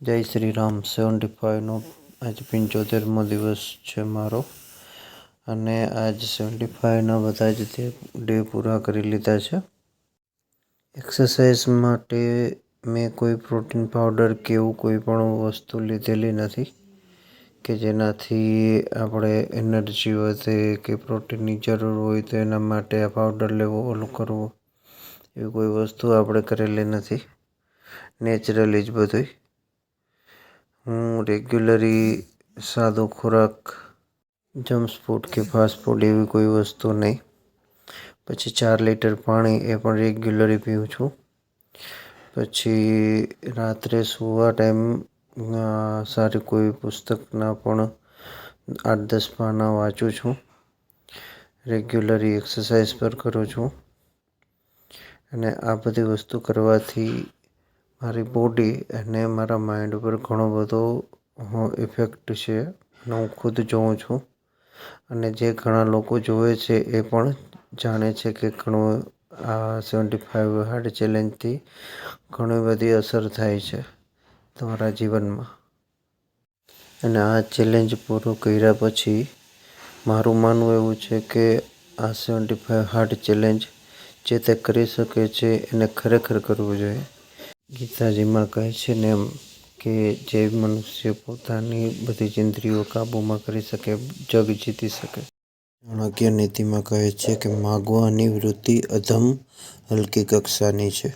જય શ્રી રામ 75નો આજ 75મો દિવસ છે મારો અને આજ 75ના બધા જ ડે પૂરા કરી લીધા છે. એક્સરસાઇઝ માટે મેં કોઈ પ્રોટીન પાવડર કે એવું કોઈ પણ વસ્તુ લીધેલી નથી કે જેનાથી આપણે એનર્જી વધે કે પ્રોટીનની જરૂર હોય તો એના માટે આ પાવડર લેવો ઓલું કરવું એવી કોઈ વસ્તુ આપણે કરેલી નથી. નેચરલી જ બધું. હું રેગ્યુલરી સાદો ખોરાક જમ્સ ફૂડ કે ફાસ્ટ ફૂડ એવી કોઈ વસ્તુ નહીં. પછી 4 લીટર પાણી એ પણ રેગ્યુલરી પીવું છું. પછી રાત્રે સૂવા ટાઈમ સારી કોઈ પુસ્તકના પણ 8-10 પાના વાંચું છું. રેગ્યુલરી એક્સરસાઇઝ પર કરું છું અને આ બધી વસ્તુ કરવાથી મારી બોડી અને મારા માઇન્ડ ઉપર ઘણો બધો ઇફેક્ટ છે અને હું ખુદ જોઉં છું અને જે ઘણા લોકો જોવે છે એ પણ જાણે છે કે ઘણું આ 75 હાર્ડ ચેલેન્જથી ઘણી બધી અસર થાય છે તમારા જીવનમાં. અને આ ચેલેન્જ પૂરો કર્યા પછી મારું માનવું એવું છે કે આ 75 હાર્ડ ચેલેન્જ જે તે કરી શકે છે એને ખરેખર કરવું જોઈએ. ગીતાજીમાં કહે છે ને એમ કે જે મનુષ્ય પોતાની બધી જ ઇન્દ્રિયો કાબૂમાં કરી શકે જગ જીતી શકે. ચાણક્ય નીતિમાં કહે છે કે માગવાની વૃત્તિ અધમ હલકી કક્ષાની છે.